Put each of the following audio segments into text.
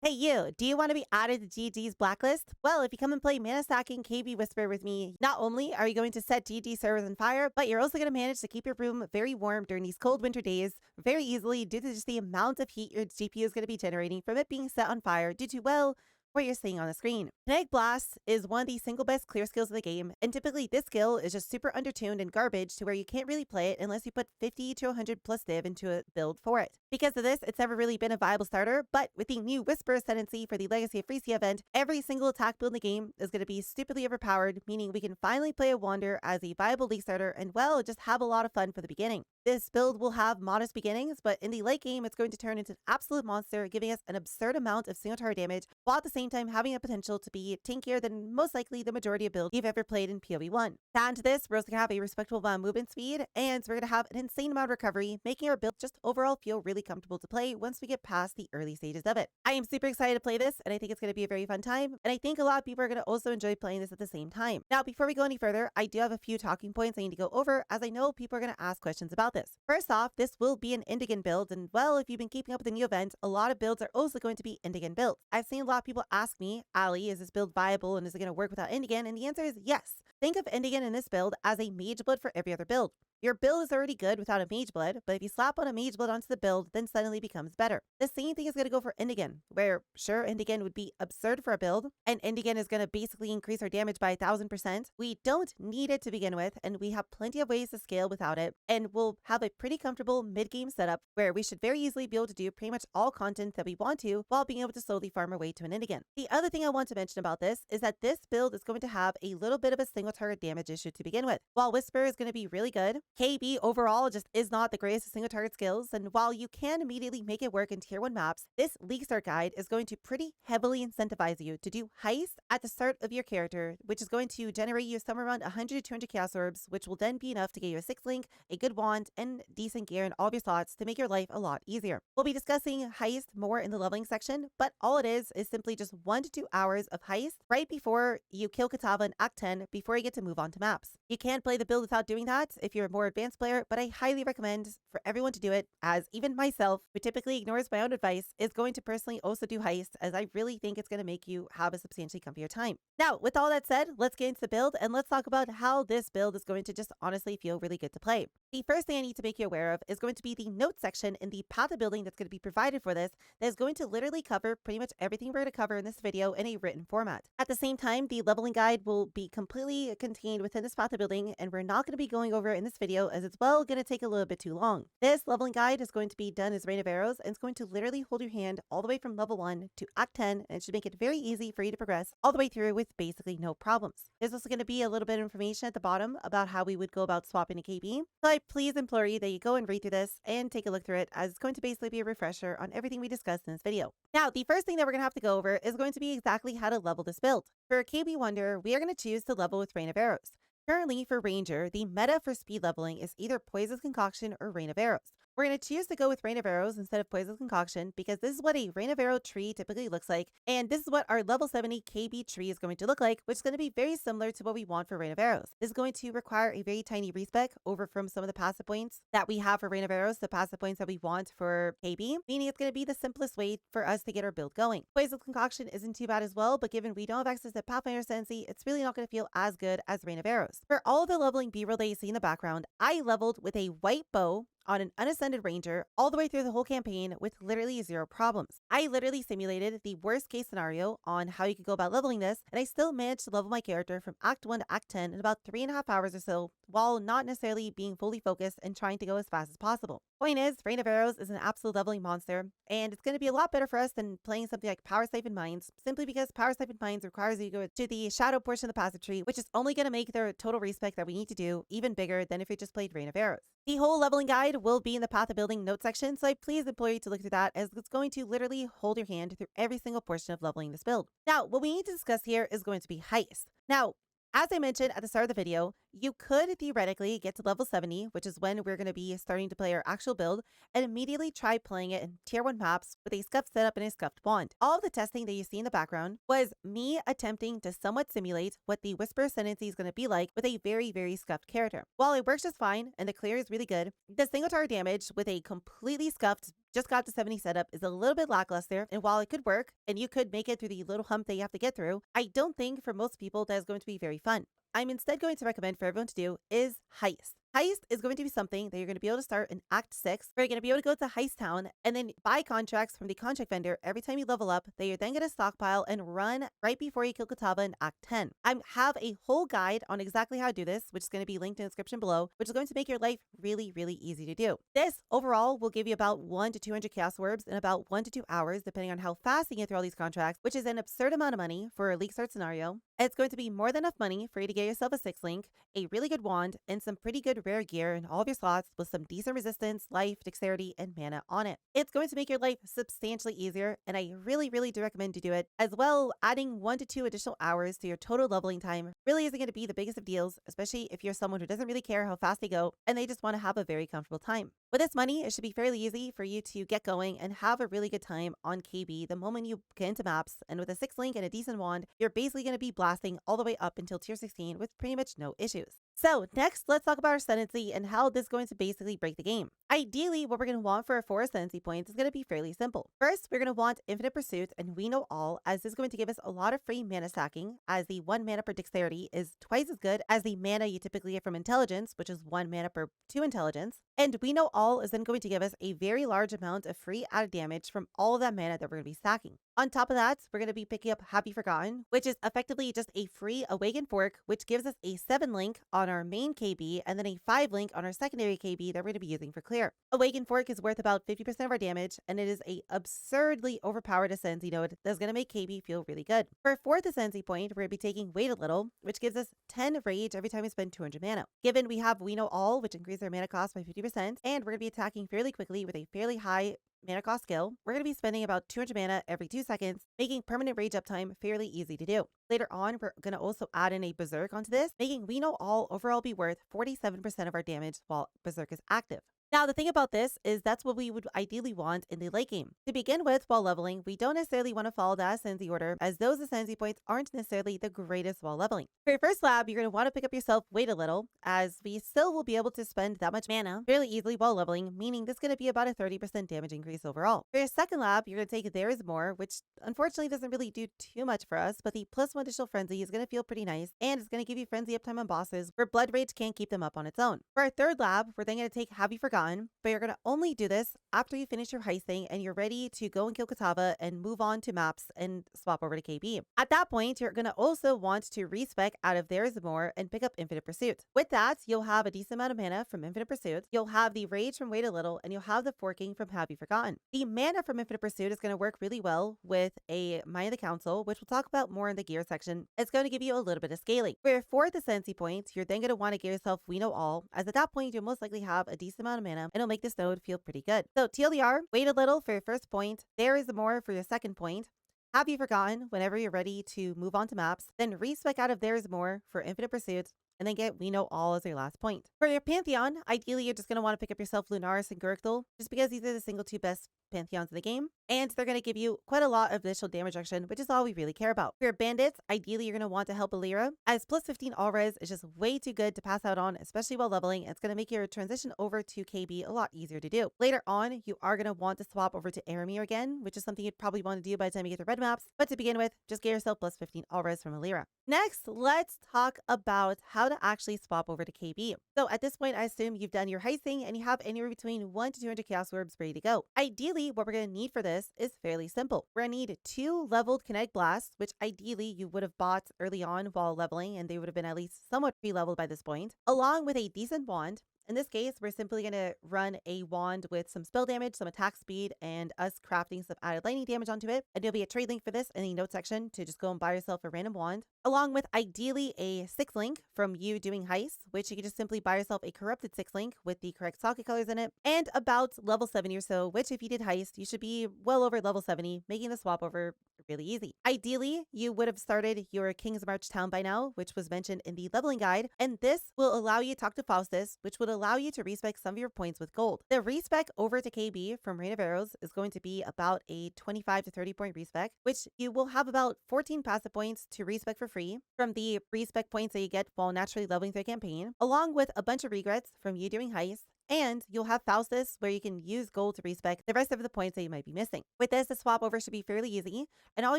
Hey you, do you want to be added to GG's blacklist? Well, if you come and play Mana Stacking KB Whisperer with me, not only are you going to set GG servers on fire, but you're also going to manage to keep your room very warm during these cold winter days very easily due to just the amount of heat your GPU is going to be generating from it being set on fire due to, well, what you're seeing on the screen. Kinetic Blast is one of the single best clear skills in the game, and typically this skill is just super undertuned and garbage to where you can't really play it unless you put 50 to 100 plus div into a build for it. Because of this, it's never really been a viable starter, but with the new Whisper Ascendancy for the Legacy of Phrecia event, every single attack build in the game is going to be stupidly overpowered, meaning we can finally play a Wander as a viable league starter and, well, just have a lot of fun for the beginning. This build will have modest beginnings, but in the late game, it's going to turn into an absolute monster, giving us an absurd amount of single target damage, while at the same time having a potential to be tankier than most likely the majority of builds you've ever played in PoE 1. To add to this, we're also going to have a respectable amount of movement speed, and we're going to have an insane amount of recovery, making our build just overall feel really comfortable to play once we get past the early stages of it. I am super excited to play this, and I think it's going to be a very fun time, and I think a lot of people are going to also enjoy playing this at the same time. Now, before we go any further, I do have a few talking points I need to go over, as I know people are going to ask questions about this. First off, this will be an Indigon build, and well, if you've been keeping up with the new event, a lot of builds are also going to be Indigon builds. I've seen a lot of people ask me, Allie, is this build viable and is it going to work without Indigon? And the answer is yes. Think of Indigon in this build as a mage blood for every other build. Your build is already good without a mage blood, but if you slap on a mage blood onto the build, then suddenly becomes better. The same thing is going to go for Indigon, where sure, Indigon would be absurd for a build, and Indigon is going to basically increase our damage by 1000%. We don't need it to begin with, and we have plenty of ways to scale without it, and we'll have a pretty comfortable mid-game setup where we should very easily be able to do pretty much all content that we want to while being able to slowly farm our way to an Indigon. The other thing I want to mention about this is that this build is going to have a little bit of a single target damage issue to begin with. While Whisper is going to be really good, KB overall just is not the greatest of single target skills, and while you can immediately make it work in tier 1 maps, this League Start guide is going to pretty heavily incentivize you to do Heist at the start of your character, which is going to generate you somewhere around 100 to 200 Chaos Orbs, which will then be enough to get you a 6 link, a good wand, and decent gear in all of your slots to make your life a lot easier. We'll be discussing Heist more in the leveling section, but all it is simply just 1 to 2 hours of Heist right before you kill Katava in Act 10 before you get to move on to maps. You can't play the build without doing that if you're a more advanced player, but I highly recommend for everyone to do it, as even myself, who typically ignores my own advice, is going to personally also do Heist, as I really think it's going to make you have a substantially comfier time. Now, with all that said, let's get into the build, and let's talk about how this build is going to just honestly feel really good to play. The first thing I need to make you aware of is going to be the note section in the path of building that's going to be provided for this, that is going to literally cover pretty much everything we're going to cover in this video in a written format. At the same time, the leveling guide will be completely contained within this path of building, and we're not going to be going over it in this video, as it's well going to take a little bit too long. This leveling guide is going to be done as Rain of Arrows, and it's going to literally hold your hand all the way from level 1 to Act 10, and it should make it very easy for you to progress all the way through with basically no problems. There's also going to be a little bit of information at the bottom about how we would go about swapping a KB, so I please implore you that you go and read through this and take a look through it, as it's going to basically be a refresher on everything we discussed in this video. Now, the first thing that we're going to have to go over is going to be exactly how to level this build. For KB Wonder, we are going to choose to level with Rain of Arrows. Currently, for Ranger, the meta for speed leveling is either Poison's Concoction or Rain of Arrows. We're going to choose to go with Rain of Arrows instead of Poison's Concoction because this is what a Rain of Arrow tree typically looks like, and this is what our level 70 KB tree is going to look like, which is going to be very similar to what we want for Rain of Arrows. This is going to require a very tiny respec over from some of the passive points that we have for Rain of Arrows, the passive points that we want for KB, meaning it's going to be the simplest way for us to get our build going. Poison's Concoction isn't too bad as well, but given we don't have access to Pathfinder Ascendancy, it's really not going to feel as good as Rain of Arrows. For all of the leveling B-roll that you see in the background, I leveled with a white bow on an unascended ranger all the way through the whole campaign with literally 0 problems. I literally simulated the worst case scenario on how you could go about leveling this, and I still managed to level my character from Act 1 to Act 10 in about 3.5 hours or so, while not necessarily being fully focused and trying to go as fast as possible. Point is, Rain of Arrows is an absolute leveling monster, and it's going to be a lot better for us than playing something like Power Siphon Mines, simply because Power Siphon Mines requires you to go to the shadow portion of the passive tree, which is only going to make the total respec that we need to do even bigger than if we just played Rain of Arrows. The whole leveling guide will be in the path of building note section, so I please implore you to look through that, as it's going to literally hold your hand through every single portion of leveling this build. Now, what we need to discuss here is going to be Heist. Now, as I mentioned at the start of the video, you could theoretically get to level 70, which is when we're going to be starting to play our actual build, and immediately try playing it in tier 1 maps with a scuffed setup and a scuffed wand. All of the testing that you see in the background was me attempting to somewhat simulate what the Whisper Ascendancy is going to be like with a very, very scuffed character. While it works just fine and the clear is really good, the single target damage with a completely scuffed just got to 70 setup is a little bit lackluster, and while it could work and you could make it through the little hump that you have to get through, I don't think for most people that is going to be very fun. I'm instead going to recommend for everyone to do is Heist. Heist is going to be something that you're going to be able to start in Act 6, where you're going to be able to go to Heist Town and then buy contracts from the contract vendor every time you level up that you're then going to stockpile and run right before you kill Katava in Act 10. I have a whole guide on exactly how to do this, which is going to be linked in the description below, which is going to make your life really, really easy to do. This overall will give you about 1 to 200 chaos orbs in about 1 to 2 hours, depending on how fast you get through all these contracts, which is an absurd amount of money for a league start scenario. It's going to be more than enough money for you to get yourself a 6-link, a really good wand, and some pretty good rare gear in all of your slots with some decent resistance, life, dexterity, and mana on it. It's going to make your life substantially easier, and I really, really do recommend to do it. As well, adding 1 to 2 additional hours to your total leveling time really isn't going to be the biggest of deals, especially if you're someone who doesn't really care how fast they go and they just want to have a very comfortable time. With this money, it should be fairly easy for you to get going and have a really good time on KB the moment you get into maps, and with a 6-link and a decent wand, you're basically going to be blasting all the way up until tier 16 with pretty much no issues. So next, let's talk about Ascendancy and how this is going to basically break the game. Ideally, what we're going to want for our 4 Ascendancy points is going to be fairly simple. First, we're going to want Infinite Pursuit and We Know All, as this is going to give us a lot of free mana stacking, as the 1 mana per dexterity is twice as good as the mana you typically get from Intelligence, which is 1 mana per 2 Intelligence. And We Know All is then going to give us a very large amount of free added damage from all of that mana that we're going to be stacking. On top of that, we're going to be picking up Have You Forgotten, which is effectively just a free Awakened Fork, which gives us a 7-link on our main KB and then a 5-link on our secondary KB that we're going to be using for clear. Awakened Fork is worth about 50% of our damage, and it is a absurdly overpowered Ascendancy node that's going to make KB feel really good. For our 4th Ascendancy point, we're going to be taking Wait a Little, which gives us 10 rage every time we spend 200 mana. Given we have We Know All, which increases our mana cost by 50%, and we're going to be attacking fairly quickly with a fairly high mana cost skill, we're going to be spending about 200 mana every 2 seconds, making permanent rage uptime fairly easy to do. Later on, we're going to also add in a Berserk onto this, making We Know All overall be worth 47% of our damage while Berserk is active. Now, the thing about this is that's what we would ideally want in the late game. To begin with, while leveling, we don't necessarily want to follow the Ascendancy order, as those Ascendancy points aren't necessarily the greatest while leveling. For your first lab, you're going to want to pick up yourself Wait a Little, as we still will be able to spend that much mana fairly easily while leveling, meaning this is going to be about a 30% damage increase overall. For your second lab, you're going to take There Is More, which unfortunately doesn't really do too much for us, but the +1 additional Frenzy is going to feel pretty nice, and it's going to give you Frenzy uptime on bosses where Blood Rage can't keep them up on its own. For our third lab, we're then going to take Have You Forgotten, but you're going to only do this after you finish your heisting and you're ready to go and kill Katava and move on to maps and swap over to KB. At that point, you're going to also want to respec out of There Is More and pick up Infinite Pursuit. With that, you'll have a decent amount of mana from Infinite Pursuit, you'll have the Rage from Wait a Little, and you'll have the Forking from Have You Forgotten. The mana from Infinite Pursuit is going to work really well with a Mind of the Council, which we'll talk about more in the gear section. It's going to give you a little bit of scaling. For your 4th Ascendancy point, you're then going to want to give yourself We Know All, as at that point, you'll most likely have a decent amount of mana, and it'll make this node feel pretty good. So TLDR, Wait a Little for your first point, There Is More for your second point, Have You Forgotten whenever you're ready to move on to maps, then respec out of There Is More for Infinite Pursuit, and then get We Know All as your last point. For your Pantheon, ideally you're just going to want to pick up yourself Lunaris and Gurgthel, just because these are the single 2 best Pantheons in the game, and they're going to give you quite a lot of additional damage reduction, which is all we really care about. For your bandits, ideally you're going to want to help Alira, as +15 all res is just way too good to pass out on, especially while leveling. It's going to make your transition over to KB a lot easier to do. Later on, you are going to want to swap over to Aramir again, which is something you'd probably want to do by the time you get to red maps, but to begin with, just get yourself +15 all res from Alira. Next, let's talk about how to actually swap over to KB. So at this point, I assume you've done your heisting and you have anywhere between 1 to 200 chaos orbs ready to go. Ideally, what we're going to need for this is fairly simple. We're going to need 2 leveled kinetic blasts, which ideally you would have bought early on while leveling, and they would have been at least somewhat pre-leveled by this point, along with a decent wand. In this case, we're simply going to run a wand with some spell damage, some attack speed, and us crafting some added lightning damage onto it. And there'll be a trade link for this in the notes section to just go and buy yourself a random wand, along with ideally a 6-link from you doing Heist, which you can just simply buy yourself a corrupted 6-link with the correct socket colors in it, and about level 70 or so, which if you did Heist, you should be well over level 70, making the swap over really easy. Ideally, you would have started your King's March town by now, which was mentioned in the leveling guide, and this will allow you to talk to Faustus, which would allow you to respec some of your points with gold. The respec over to KB from Rain of Arrows is going to be about a 25 to 30 point respec, which you will have about 14 passive points to respec for free from the respec points that you get while naturally leveling through a campaign, along with a bunch of regrets from you doing Heist, and you'll have Faustus where you can use gold to respec the rest of the points that you might be missing. With this, the swap over should be fairly easy, and all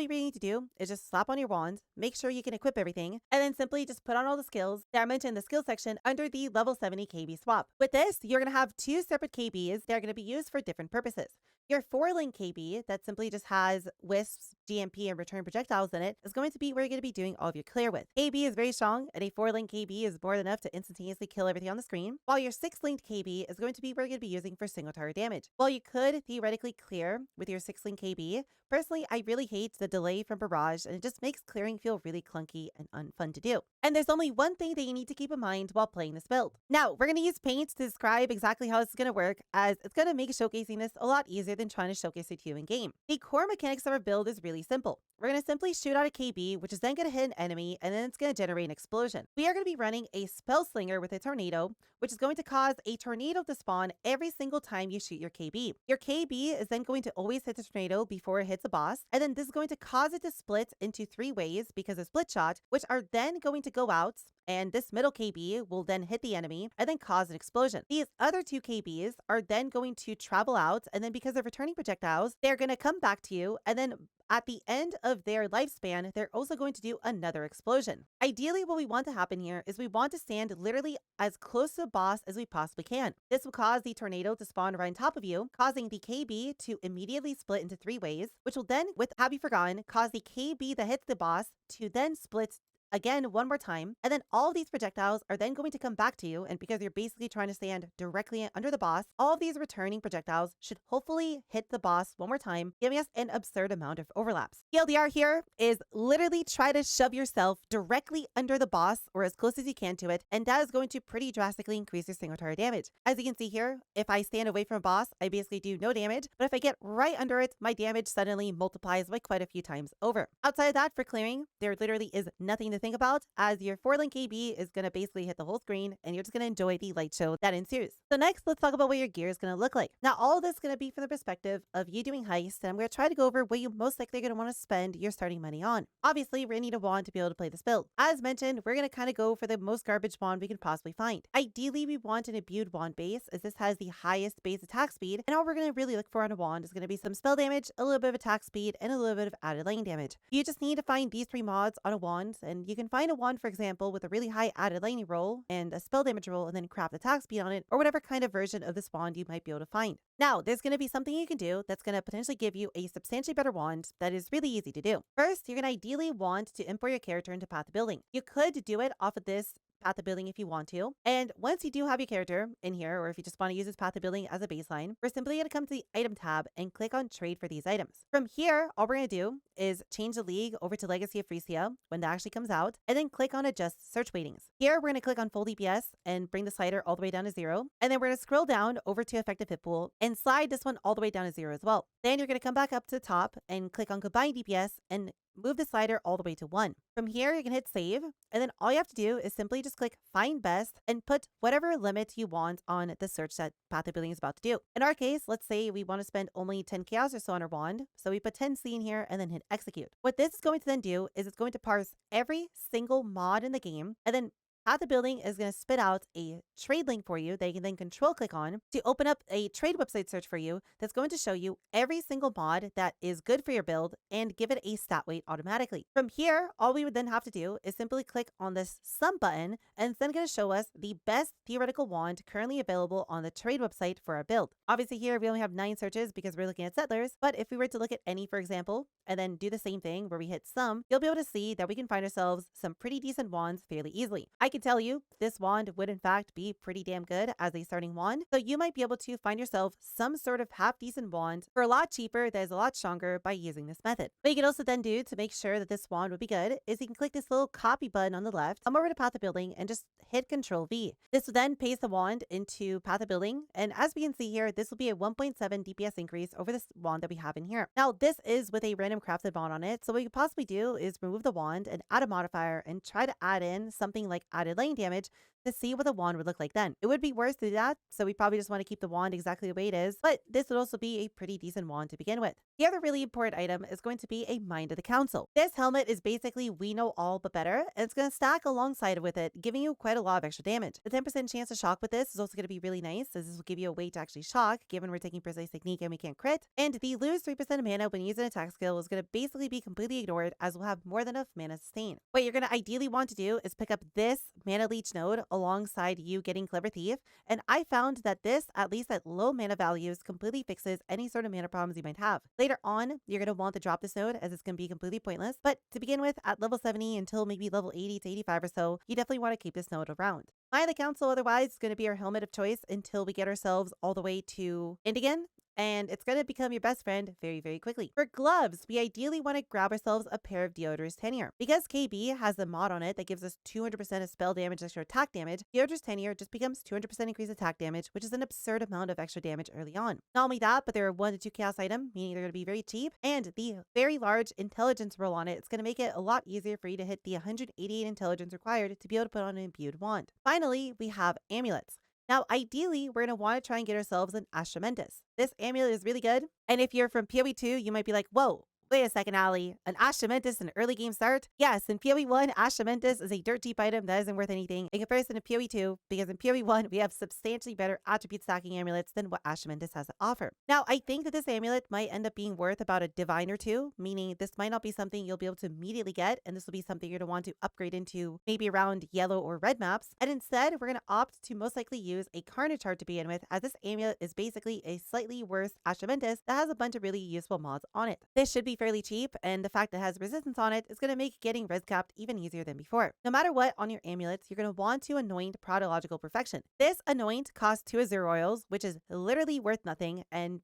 you really need to do is just slap on your wand, make sure you can equip everything, and then simply just put on all the skills that are mentioned in the skill section under the level 70 KB swap. With this, you're going to have two separate KBs that are going to be used for different purposes. Your 4-link KB that simply just has wisps, GMP, and return projectiles in it is going to be where you're going to be doing all of your clear with. KB is very strong, and a 4-link KB is more than enough to instantaneously kill everything on the screen, while your 6-linked KB is going to be where you're going to be using for single target damage. While you could theoretically clear with your 6-link KB, personally, I really hate the delay from Barrage, and it just makes clearing feel really clunky and unfun to do. And there's only one thing that you need to keep in mind while playing this build. Now, we're going to use paint to describe exactly how this is going to work, as it's going to make showcasing this a lot easier than trying to showcase it to you in game. The core mechanics of our build is really simple. We're going to simply shoot out a KB, which is then going to hit an enemy, and then it's going to generate an explosion. We are going to be running a Spellslinger with a tornado, which is going to cause a tornado to spawn every single time you shoot your KB. Your KB is then going to always hit the tornado before it hits a boss, and then this is going to cause it to split into 3 ways because of split shot, which are then going to go out, and this middle KB will then hit the enemy and then cause an explosion. These other 2 KBs are then going to travel out, and then because of returning projectiles, they're going to come back to you, and then at the end of their lifespan, they're also going to do another explosion. Ideally, what we want to happen here is we want to stand literally as close to the boss as we possibly can. This will cause the tornado to spawn right on top of you, causing the KB to immediately split into 3 ways, which will then, with Have You Forgotten, cause the KB that hits the boss to then split again one more time, and then all of these projectiles are then going to come back to you, and because you're basically trying to stand directly under the boss, all of these returning projectiles should hopefully hit the boss one more time, giving us an absurd amount of overlaps. TLDR here is literally try to shove yourself directly under the boss or as close as you can to it, and that is going to pretty drastically increase your single target damage. As you can see here, if I stand away from a boss, I basically do no damage, but if I get right under it, my damage suddenly multiplies by quite a few times over. Outside of that, for clearing, there literally is nothing to think about, as your 4-link KB is going to basically hit the whole screen, and you're just going to enjoy the light show that ensues. So next, let's talk about what your gear is going to look like. Now, all of this is going to be from the perspective of you doing Heist, and I'm going to try to go over what you most likely are going to want to spend your starting money on. Obviously, we're going to need a wand to be able to play this build. As mentioned, we're going to kind of go for the most garbage wand we can possibly find. Ideally, we want an imbued wand base, as this has the highest base attack speed, and all we're going to really look for on a wand is going to be some spell damage, a little bit of attack speed, and a little bit of added lane damage. You just need to find these 3 mods on a wand, and you can find a wand, for example, with a really high added laning roll and a spell damage roll, and then craft attack speed on it, or whatever kind of version of this wand you might be able to find. Now, there's going to be something you can do that's going to potentially give you a substantially better wand that is really easy to do. First, you're going to ideally want to import your character into Path of Building. You could do it off of this Path of Building if you want to. And once you do have your character in here, or if you just want to use this Path of Building as a baseline, we're simply going to come to the item tab and click on trade for these items. From here, all we're going to do is change the league over to Legacy of Phrecia when that actually comes out, and then click on adjust search weightings. Here, we're going to click on full DPS and bring the slider all the way down to 0. And then we're going to scroll down over to effective hit pool and slide this one all the way down to 0 as well. Then you're going to come back up to the top and click on combine DPS and move the slider all the way to 1. From here, you can hit save, and then all you have to do is simply just click find best and put whatever limit you want on the search that Path of Building is about to do. In our case, let's say we want to spend only 10 chaos or so on our wand, so we put 10C in here and then hit execute. What this is going to then do is it's going to parse every single mod in the game, and then Path of Building is going to spit out a trade link for you that you can then control click on to open up a trade website search for you that's going to show you every single mod that is good for your build and give it a stat weight automatically. From here, all we would then have to do is simply click on this sum button, and it's then going to show us the best theoretical wand currently available on the trade website for our build. Obviously here we only have 9 searches because we're looking at settlers, but if we were to look at any, for example, and then do the same thing where we hit sum, you'll be able to see that we can find ourselves some pretty decent wands fairly easily. I can tell you this wand would in fact be pretty damn good as a starting wand, so you might be able to find yourself some sort of half decent wand for a lot cheaper that is a lot stronger by using this method. What you can also then do to make sure that this wand would be good is you can click this little copy button on the left, come over to Path of Building, and just hit Control V. This will then paste the wand into Path of Building, and as we can see here, this will be a 1.7 DPS increase over this wand that we have in here. Now this is with a random crafted mod on it, so what you could possibly do is remove the wand and add a modifier and try to add in something like added lane damage to see what the wand would look like then. It would be worse to do that, so we probably just want to keep the wand exactly the way it is, but this would also be a pretty decent wand to begin with. The other really important item is going to be a Mind of the Council. This helmet is basically We Know All But Better, and it's going to stack alongside with it, giving you quite a lot of extra damage. The 10% chance to shock with this is also going to be really nice, as this will give you a way to actually shock, given we're taking Precise Technique and we can't crit. And the lose 3% of mana when using an attack skill is going to basically be completely ignored, as we'll have more than enough mana sustain. What you're going to ideally want to do is pick up this Mana Leech node alongside you getting Clever Thief, and I found that this, at least at low mana values, completely fixes any sort of mana problems you might have. Later on, you're going to want to drop this node, as it's going to be completely pointless, but to begin with, at level 70 until maybe level 80 to 85 or so, you definitely want to keep this node around. Mind of the Council, otherwise, is going to be our helmet of choice until we get ourselves all the way to Indigon, and it's going to become your best friend very, very quickly. For gloves, we ideally want to grab ourselves a pair of Doedre's Tenure. Because KB has a mod on it that gives us 200% of spell damage extra attack damage, Doedre's Tenure just becomes 200% increased attack damage, which is an absurd amount of extra damage early on. Not only that, but they're a 1 to 2 chaos item, meaning they're going to be very cheap, and the very large intelligence roll on it, it's going to make it a lot easier for you to hit the 188 intelligence required to be able to put on an imbued wand. Finally, we have amulets. Now, ideally, we're going to want to try and get ourselves an Astramentis. This amulet is really good, and if you're from PoE 2, you might be like, whoa, wait a second, Allie, an Astramentis in early game start? Yes, in PoE 1, Astramentis is a dirt cheap item that isn't worth anything in comparison to PoE 2, because in PoE 1, we have substantially better attribute stacking amulets than what Astramentis has to offer. Now, I think that this amulet might end up being worth about a divine or two, meaning this might not be something you'll be able to immediately get, and this will be something you're going to want to upgrade into maybe around yellow or red maps, and instead, we're going to opt to most likely use a Carnage card to begin with, as this amulet is basically a slightly worse Astramentis that has a bunch of really useful mods on it. This should be fairly cheap, and the fact that it has resistance on it is going to make getting res capped even easier than before. No matter what on your amulets, you're going to want to anoint Prodigical Perfection. This anoint costs 2 Azure Oils, which is literally worth nothing, and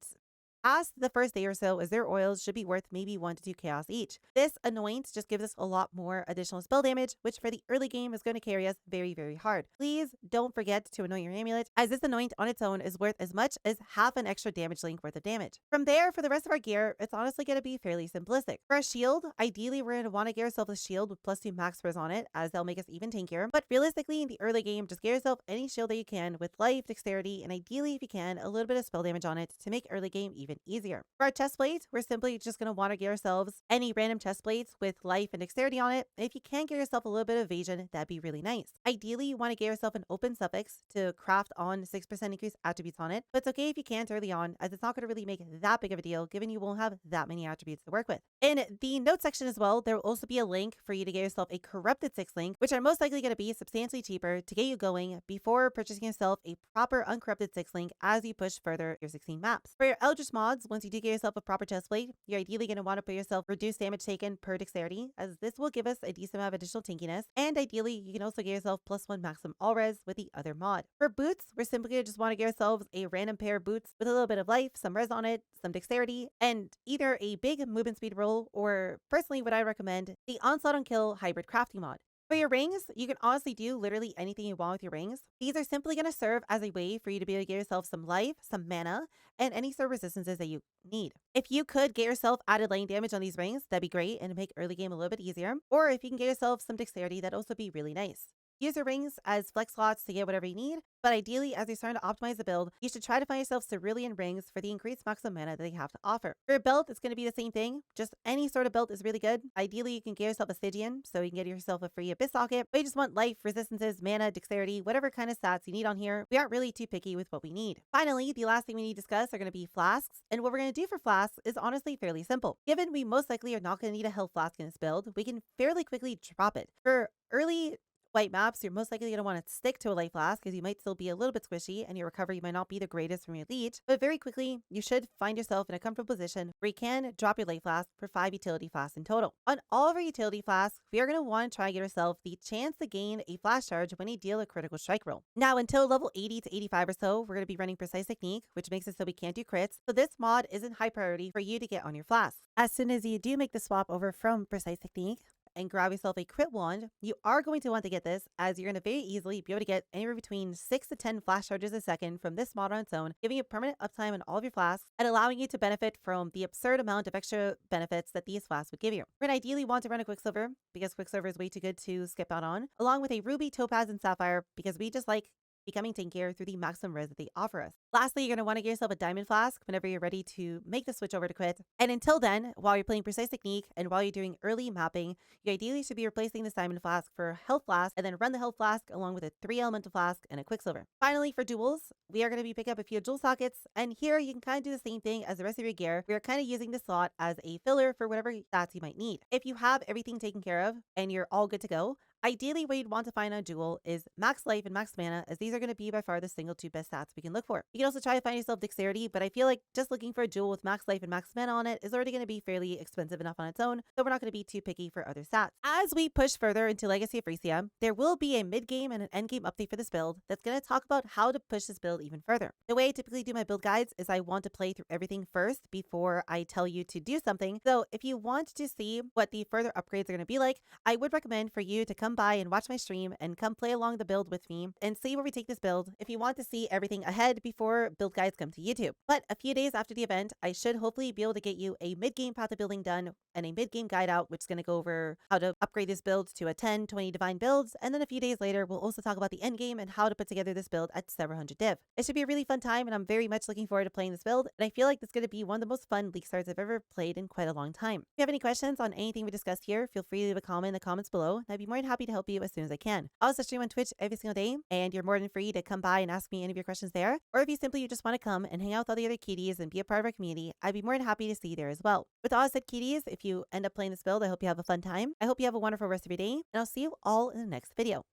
past the first day or so, Azure Oils should be worth maybe 1 to 2 chaos each. This Anoint just gives us a lot more additional spell damage, which for the early game is going to carry us very, very hard. Please don't forget to anoint your amulet, as this Anoint on its own is worth as much as half an extra damage link worth of damage. From there, for the rest of our gear, it's honestly going to be fairly simplistic. For a shield, ideally we're going to want to get ourselves a shield with +2 max res on it, as they'll make us even tankier. But realistically, in the early game, just get yourself any shield that you can with life, dexterity, and ideally, if you can, a little bit of spell damage on it to make early game even easier. For our chest plates, we're simply just going to want to get ourselves any random chest plates with life and dexterity on it. If you can get yourself a little bit of evasion, that'd be really nice. Ideally, you want to get yourself an open suffix to craft on 6% increased attributes on it, but it's okay if you can't early on, as it's not going to really make that big of a deal given you won't have that many attributes to work with. In the notes section as well, there will also be a link for you to get yourself a Corrupted 6 link, which are most likely going to be substantially cheaper to get you going before purchasing yourself a proper Uncorrupted 6 link as you push further your 16 maps. For your Eldritch mods, once you do get yourself a proper chest plate, you're ideally going to want to put yourself reduced damage taken per dexterity, as this will give us a decent amount of additional tankiness, and ideally you can also get yourself +1 maximum all res with the other mod. For boots, we're simply going to just want to get ourselves a random pair of boots with a little bit of life, some res on it, some dexterity, and either a big movement speed roll, or personally what I recommend, the Onslaught on Kill hybrid crafting mod. For your rings, you can honestly do literally anything you want with your rings. These are simply going to serve as a way for you to be able to get yourself some life, some mana, and any sort of resistances that you need. If you could get yourself added lane damage on these rings, that'd be great and make early game a little bit easier. Or if you can get yourself some dexterity, that'd also be really nice. Use your rings as flex slots to get whatever you need, but ideally, as you're starting to optimize the build, you should try to find yourself cerulean rings for the increased maximum mana that they have to offer. For your belt, it's going to be the same thing. Just any sort of belt is really good. Ideally, you can get yourself a Stygian, so you can get yourself a free Abyss socket, but you just want life, resistances, mana, dexterity, whatever kind of stats you need on here. We aren't really too picky with what we need. Finally, the last thing we need to discuss are going to be flasks, and what we're going to do for flasks is honestly fairly simple. Given we most likely are not going to need a health flask in this build, we can fairly quickly drop it. For early white maps, you're most likely going to want to stick to a life flask because you might still be a little bit squishy and your recovery might not be the greatest from your leech, but very quickly you should find yourself in a comfortable position where you can drop your life flask for 5 utility flasks in total. On all of our utility flasks, we are going to want to try and get ourselves the chance to gain a flash charge when you deal a critical strike roll. Now, until level 80 to 85 or so, we're going to be running Precise Technique, which makes it so we can't do crits, so this mod isn't high priority for you to get on your flasks. As soon as you do make the swap over from Precise Technique and grab yourself a crit wand, you are going to want to get this, as you're going to very easily be able to get anywhere between 6 to 10 flash charges a second from this mod on its own, giving you permanent uptime on all of your flasks and allowing you to benefit from the absurd amount of extra benefits that these flasks would give you. We're going to ideally want to run a Quicksilver because Quicksilver is way too good to skip out on, along with a Ruby, Topaz, and Sapphire because we just like becoming tankier through the maximum res that they offer us. Lastly, you're going to want to get yourself a diamond flask whenever you're ready to make the switch over to quit. And until then, while you're playing Precise Technique and while you're doing early mapping, you ideally should be replacing this diamond flask for health flask and then run the health flask along with a 3 elemental flask and a Quicksilver. Finally, for duels, we are going to be picking up a few dual sockets, and here you can kind of do the same thing as the rest of your gear. We are kind of using this slot as a filler for whatever stats you might need. If you have everything taken care of and you're all good to go, ideally, what you'd want to find on a duel is max life and max mana, as these are going to be by far the single 2 best stats we can look for. You can also try to find yourself dexterity, but I feel like just looking for a duel with max life and max mana on it is already going to be fairly expensive enough on its own, so we're not going to be too picky for other stats. As we push further into Legacy of Phrecia, there will be a mid-game and an end-game update for this build that's going to talk about how to push this build even further. The way I typically do my build guides is I want to play through everything first before I tell you to do something, so if you want to see what the further upgrades are going to be like, I would recommend for you to come by and watch my stream and come play along the build with me and see where we take this build if you want to see everything ahead before build guides come to YouTube. But a few days after the event, I should hopefully be able to get you a mid-game path of building done and a mid-game guide out, which is going to go over how to upgrade this build to a 10, 20 divine builds. And then a few days later, we'll also talk about the end game and how to put together this build at several hundred div. It should be a really fun time, and I'm very much looking forward to playing this build. And I feel like it's going to be one of the most fun League starts I've ever played in quite a long time. If you have any questions on anything we discussed here, feel free to leave a comment in the comments below, and I'd be more than happy to help you as soon as I can. I also stream on Twitch every single day, and you're more than free to come by and ask me any of your questions there. Or if you simply just want to come and hang out with all the other kitties and be a part of our community, I'd be more than happy to see you there as well. With all said, kitties, if you end up playing this build, I hope you have a fun time. I hope you have a wonderful rest of your day, and I'll see you all in the next video.